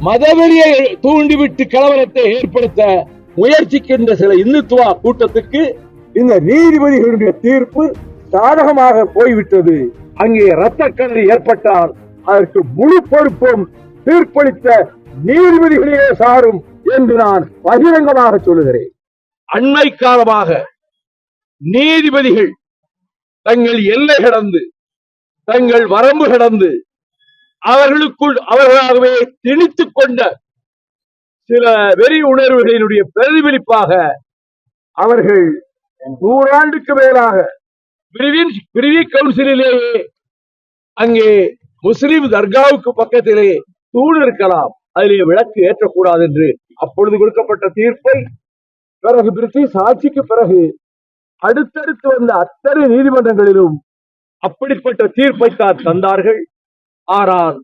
மதவெறியை தூண்டிவிட்டு கலவரத்தை ஏற்படுத்த முயற்சிக்கின்ற சில இந்துத்துவ கூட்டத்துக்கு இந்த நீதிபதிகளுடைய தீர்ப்பு சாதகமாக போய்விட்டது. அங்கே இரத்தக்கணி ஏற்பட்டால் அதற்கு முழு பொறுப்பும் தீர்ப்பளித்த நீதிபதிகளே சாரும் என்று நான் பகிரங்கமாக சொல்லுகிறேன். அண்மை காலமாக நீதிபதிகள் தங்கள் எல்லை கடந்து தங்கள் வரம்பு கடந்து அவர்களுக்குள் அவர்களாகவே திணித்துக் கொண்ட சில வெறி உணர்வுகளினுடைய பிரதிபலிப்பாக அவர்கள் 100 ஆண்டுக்கு மேலாக பிரிவி கவுன்சிலேயே அங்கே முஸ்லிம் தர்காவுக்கு பக்கத்திலே தூண் இருக்கலாம், அதிலே விளக்கு ஏற்றக்கூடாது என்று அப்பொழுது கொடுக்கப்பட்ட தீர்ப்பை பிறகு பிரிட்டிஷ் ஆட்சிக்கு பிறகு அடுத்தடுத்து வந்த அத்தனை நீதிமன்றங்களிலும் அப்படிப்பட்ட தீர்ப்பை தான் தந்தார்கள். ஆனால்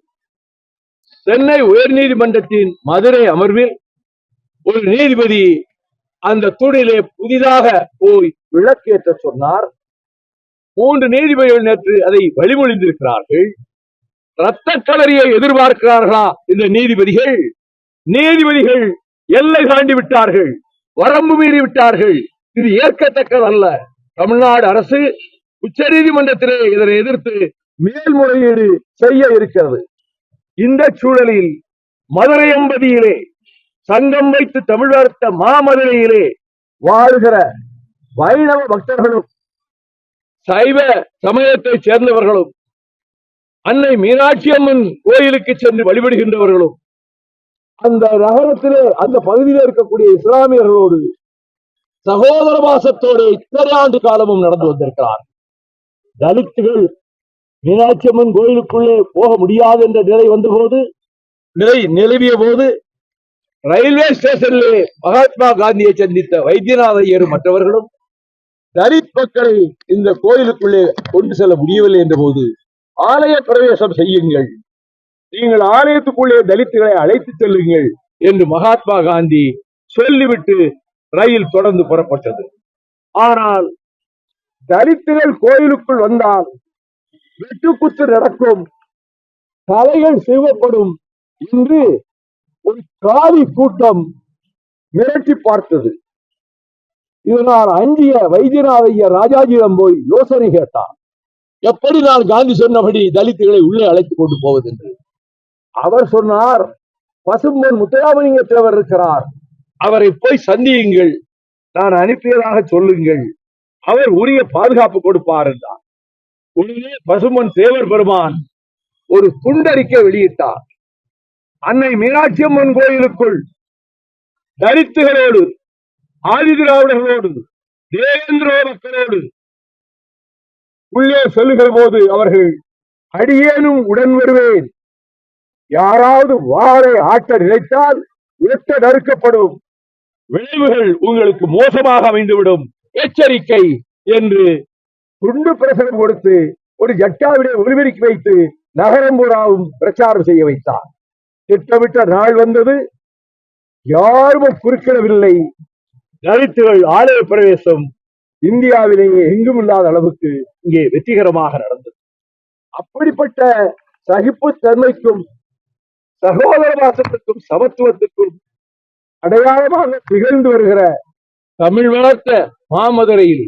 சென்னை உயர் நீதிமன்றத்தின் மதுரை அமர்வில் ஒரு நீதிபதி அந்த தூணிலே புதிதாக போய் விளக்கேற்ற சொன்னார். 3 நீதிபதிகள் நேற்று அதை வழிமொழிந்திருக்கிறார்கள். இரத்த களரியை எதிர்பார்க்கிறார்களா இந்த நீதிபதிகள்? நீதிபதிகள் எல்லை தாண்டி விட்டார்கள், வரம்பு மீறி விட்டார்கள். இது ஏற்கத்தக்கதல்ல. தமிழ்நாடு அரசு உச்ச நீதிமன்றத்திலே இதனை எதிர்த்து மேல்முறையீடு செய்ய இருக்கிறது. இந்த சூழலில் மதுரை எம்பதியிலே சங்கம் வைத்து தமிழ் வளர்த்த மாமதுரையிலே வாழ்கிற வைணவ பக்தர்களும் சைவ சமயத்தை சேர்ந்தவர்களும் அன்னை மீனாட்சி அம்மன் கோயிலுக்கு சென்று வழிபடுகின்றவர்களும் அந்த நகரத்திலே அந்த பகுதியில் இருக்கக்கூடிய இஸ்லாமியர்களோடு சகோதர வாசத்தோடு இத்தனை ஆண்டு காலமும் நடந்து வந்திருக்கிறார். தலித்துகள் மீனாட்சி அம்மன் கோயிலுக்குள்ளே போக முடியாது என்ற நிலை நிலவிய போது ரயில்வே ஸ்டேஷனிலே மகாத்மா காந்தியை சந்தித்த வைத்தியநாத ஐயரும் மற்றவர்களும் தலித் மக்களை இந்த கோயிலுக்குள்ளே கொண்டு செல்ல முடியவில்லை என்ற போது ஆலய பிரவேசம் செய்யுங்கள், நீங்கள் ஆலயத்துக்குள்ளே தலித்துகளை அழைத்து செல்லுங்கள் என்று மகாத்மா காந்தி சொல்லிவிட்டு ரயில் தொடர்ந்து புறப்பட்டது. ஆனால் தலித்துகள் கோயிலுக்குள் வந்தால் வெட்டுக்குத்து நடக்கும், தலைகள் செய்வப்படும் என்று ஒரு காவி கூட்டம் மிரட்டி பார்த்தது. இதனால் அஞ்சிய வைத்தியநாத ஐயர் ராஜாஜியிடம் போய் யோசனை கேட்டார், எப்படி நான் காந்தி சொன்னபடி தலித்துகளை உள்ளே அழைத்துக் கொண்டு போவது என்று. அவர் சொன்னார், பசும்பொன் முத்துராமலிங்க தேவர் இருக்கிறார், அவரை போய் சந்தியுங்கள், நான் அனுப்பியதாக சொல்லுங்கள், அவர் உரிய பாதுகாப்பு கொடுப்பார் என்றார். உடனே பசும்பொன் தேவர் பெருமான் ஒரு துண்டறிக்கை வெளியிட்டார். அன்னை மீனாட்சி அம்மன் கோயிலுக்குள் தலித்துகளோடு ஆதி திராவிடர்களோடு தேவேந்திர மக்களோடு உள்ளே செல்லுகிற போது அவர்கள் அடியேனும் உடன் வருவேன், யாராவது வாளை ஆட்ட நினைத்தால் வெட்ட நறுக்கப்படும், விளைவுகள் உங்களுக்கு மோசமாக அமைந்துவிடும், எச்சரிக்கை என்று துண்டு பிரசனம் கொடுத்து ஒரு ஜட்டாவிட ஒளிபெருக்கி வைத்து நகரம் பூராவும் பிரச்சாரம் செய்ய வைத்தார். திட்டமிட்ட நாள் வந்தது, யாரும் குறுக்கிடவில்லை. தலித்துகள் ஆலய பிரவேசம் இந்தியாவிலேயே எங்கும் இல்லாத அளவுக்கு இங்கே வெற்றிகரமாக நடந்தது. அப்படிப்பட்ட சகிப்பு தன்மைக்கும் சகோதர வாசத்துக்கும் சமத்துவத்துக்கும் அடையாளமாக திகழ்ந்து வருகிற தமிழ் வளர்த்த மாமதுரையில்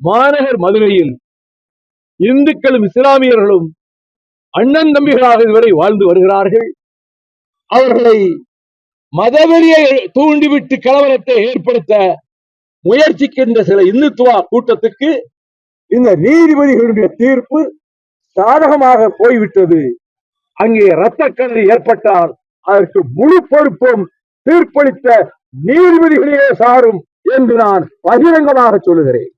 மாநகர் மதுரையில் இந்துக்களும் இஸ்லாமியர்களும் அண்ணன் தம்பிகளாக இதுவரை வாழ்ந்து வருகிறார்கள். அவர்களை மதவெறியை தூண்டிவிட்டு கலவரத்தை ஏற்படுத்த முயற்சிக்கின்ற சில இந்துத்துவ கூட்டத்துக்கு இந்த நீதிபதிகளுடைய தீர்ப்பு சாதகமாக போய்விட்டது. அங்கே இரத்தக்கணி ஏற்பட்டால் அதற்கு முழு பொறுப்பும் தீர்ப்பளித்த நீதிபதிகளே சாரும் என்று நான் பகிரங்கமாக சொல்லுகிறேன்.